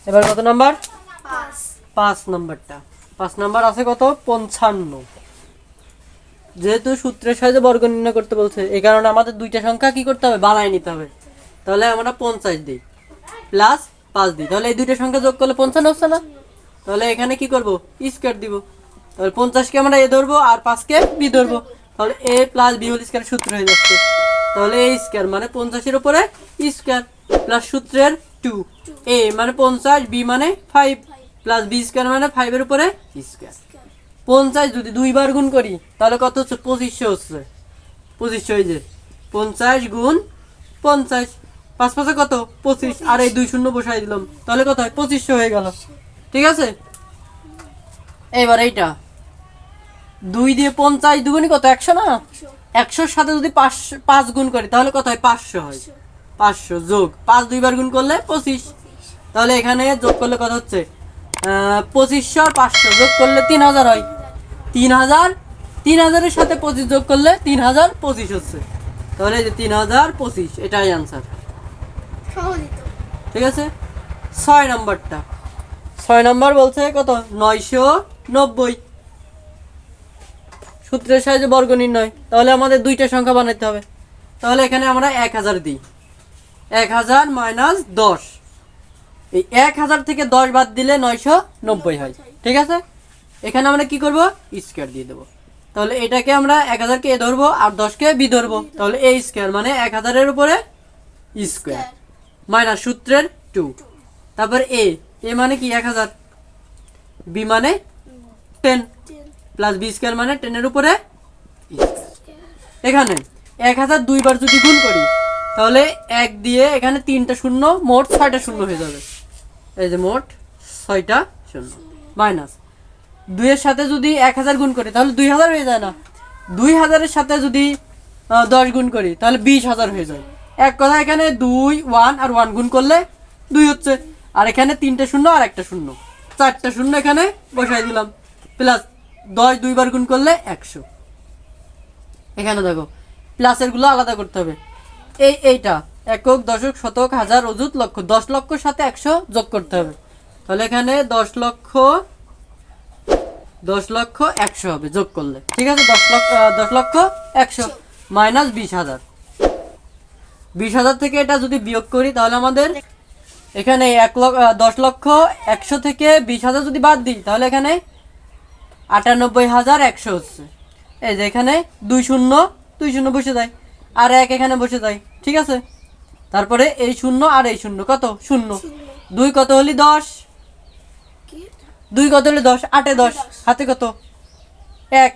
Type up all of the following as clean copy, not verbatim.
এবার কত নাম্বার? 5 5 নাম্বারটা। 5 নাম্বার আছে কত? 55। যেহেতু সূত্রের সাহায্যে বর্গ নির্ণয় করতে বলছে, এই কারণে আমাদের দুইটা সংখ্যা কি করতে হবে? বানায় নিতে হবে। তাহলে আমরা 50 দিই প্লাস 5 দিই, তাহলে এই দুইটা সংখ্যা যোগ করলে 55 হচ্ছে না? তাহলে এখানে কি করব? স্কয়ার দিব। তাহলে 50 কে আমরা এ ধরবো আর 5 কে বি ধরবো, তাহলে a plus b whole square সূত্র হয়ে যাচ্ছে। তাহলে a স্কয়ার মানে 50 এর উপরে স্কয়ার প্লাস সূত্রের 2, a মানে 50, b মানে 5 প্লাস b স্কয়ার মানে 5 এর উপরে স্কয়ার। 50 যদি দুইবার গুণ করি তাহলে কত হচ্ছে? 2500 হচ্ছে। 2500 এই যে 50 গুণ 50, 5 5 কত? 25, আর এই 2 শূন্য বসাই দিলাম, তাহলে কত হয়? 2500 হয়ে গেল। ঠিক আছে, এইবার এইটা 2 দিয়ে 50 দুগুণই কত? 100 না? 100 এর সাথে যদি 5 গুণ করি তাহলে কত হয়? 500 হয়। 500 যোগ 5 দুইবার গুণ করলে 25, তাহলে এখানে যোগ করলে কত হচ্ছে? 2500 আর 500 যোগ করলে 3000 হয়। 3000, 3000 এর সাথে 25 যোগ করলে 3025 হচ্ছে। তাহলে এই যে 3025, এটাই आंसर। সহজিত। ঠিক আছে, 6 নাম্বারটা। 6 নাম্বার বলছে কত? 990। সূত্রের সাহায্যে বর্গ নির্ণয়, তাহলে আমাদের দুইটা সংখ্যা বানাইতে হবে। তাহলে এখানে আমরা 1000 দিই, 1000 মাইনাস 10, এই 1000 থেকে 10 বাদ দিলে 990 হয়। ঠিক আছে, এখানে আমরা কি করব? স্কয়ার দিয়ে দেব। তাহলে এটাকে আমরা 1000 কে এ ধরবো আর 10 কে বি ধরবো, তাহলে a স্কয়ার মানে 1000 এর উপরে স্কয়ার মাইনাস সূত্রের 2, তারপর a মানে কি? 1000, b মানে 10 প্লাস b স্কয়ার মানে 10 এর উপরে স্কয়ার। এখানে 1000 দুইবার যদি গুণ করি তাহলে 1 দিয়ে এখানে 3টা শূন্য, মোট 6টা শূন্য হয়ে যাবে। এই যে মোট 6টা শূন্য মাইনাস 2 এর সাথে যদি 1000 গুণ করি তাহলে 2000 হয়ে যায় না? 2000 এর সাথে যদি 10 গুণ করি তাহলে 20000 হয়ে যায়। এক কথা এখানে 2 1 আর 1 গুণ করলে 2 হচ্ছে, আর এখানে 3টা শূন্য আর একটা শূন্য, 4টা শূন্য এখানে বসাই দিলাম, প্লাস 10 দুইবার গুণ করলে 100। এখানে দেখো প্লাসের গুলো আলাদা করতে হবে। এইটা একক, দশক, শতক, হাজার, অযুত, লক্ষ, 10 লক্ষর সাথে 100 যোগ করতে হবে। তাহলে এখানে 10 লক্ষ 100 হবে যোগ করলে। ঠিক আছে, 10 লক্ষ 100 মাইনাস 20000। 20000 থেকে এটা যদি বিয়োগ করি তাহলে আমাদের এখানে 10 লক্ষ 100 থেকে 20000 যদি বাদ দিই তাহলে এখানে 98100 হচ্ছে। এই যে এখানে 2 শূন্য 2 শূন্য বসে যায়, আর 1 এখানে বসে যায়। ঠিক আছে, তারপরে এই শূন্য আর এই শূন্য কত? শূন্য। 2 কত হলি 10, 2 কত হলি 10, 8 এ 10, হাতে কত? 1।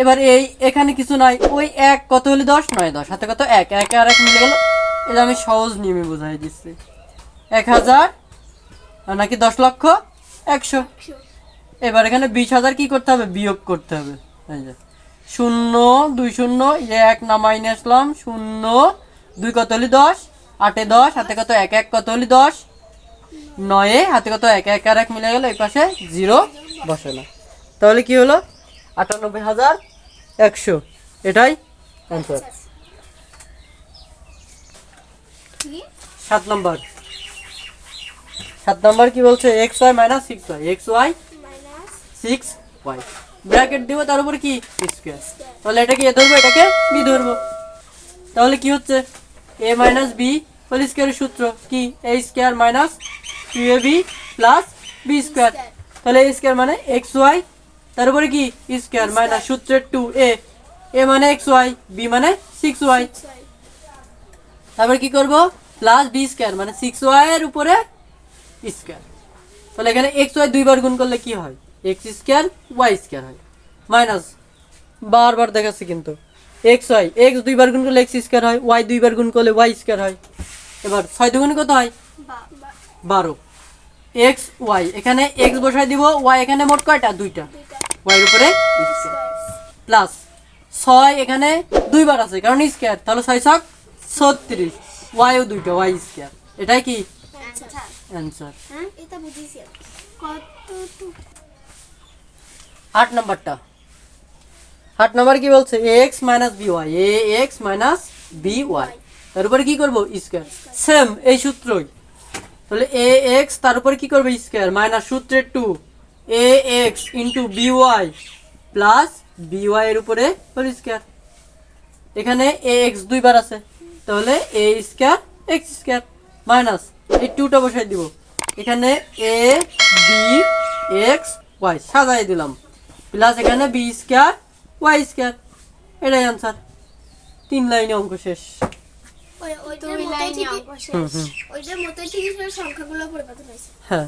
এবার এই এখানে কিছু নাই, ওই 1 কত হলি 10, 9 10, হাতে কত? 1, 1 আর 1 মিলে গেল। এটা আমি সহজ নিয়মে বোঝাই দিচ্ছি। 1000 নাকি 10 লক্ষ 100। এবার এখানে 20000 কি করতে হবে? বিয়োগ করতে হবে। এই যে 0 2 0, 1 নামাই নিয়ে আসলাম, 0 2 কত হলি 10, 8 এ 10, হাতে কত? 1 1 কত হলি 10, 9 হাতে কত? 1 1 আর 1 মিলে গেল, এই পাশে 0 বসে না। তাহলে কি হলো? 98100, এটাই आंसर। 7 নাম্বার। 7 নাম্বার কি বলছে? xy minus 6y, xy 6y bracket দিব, তার উপর কি? স্কয়ার। তাহলে এটাকে এ ধরবো, এটাকে বি ধরবো, তাহলে কি হচ্ছে? a মাইনাস b হোল স্কয়ারের সূত্র কি? a square minus 2ab plus b square. তাহলে a স্কয়ার মানে xy, তার উপরে কি? স্কয়ার মাইনাস সূত্রের 2a, a মানে xy, b মানে 6y, তারপর কি করব? প্লাস b স্কয়ার মানে 6y এর উপরে স্কয়ার। তাহলে এখানে xy দুইবার গুণ করলে কি হয়? x স্কয়ার y স্কয়ার হয়, মাইনাস বারবার দেখাচ্ছি কিন্তু xy, x দুইবার গুণ করলে x স্কয়ার হয়, y দুইবার গুণ করলে y স্কয়ার হয়। এবার 6 দুগুণে কত হয়? 12। x y, এখানে x বসাই দিব, y এখানে মোট কয়টা? দুইটা, y এর উপরে স্কয়ার প্লাস 6 এখানে দুইবার আছে কারণ স্কয়ার, তাহলে 6 6 36, y ও দুইটা, y স্কয়ার। এটাই কি आंसर। হ্যাঁ, এটা বুঝিছি। কত? 8 নাম্বারটা। 8 নাম্বার কি বলছে? ax minus by, ax minus by, তার উপরে কি করব? স্কয়ার। সেম এই সূত্রই, তাহলে এ এক্স তার উপরে কি করবে স্কোয়ার মাইনাস সূত্রে 2 এ x into b y plus b y এর উপরে হোল স্কোয়ার। এখানে এ এক্স দুইবার আছে, তাহলে এ স্কোয়ার এক্স স্কোয়ার মাইনাস এই 2টা বসাই দিব। এখানে এ বি এক্স ওয়াই সাজাই দিলাম, প্লাস এখানে বি স্কোয়ার ওয়াই স্কোয়ার। এটাই আনসার। 3 লাইনে অঙ্ক শেষ। ওইটার দুই মতোই লাইনে ঠিকই অঙ্ক শেষ। ওইটার মতোই ঠিকই সংখ্যাগুলো পরিবর্তন হয়েছে। হ্যাঁ।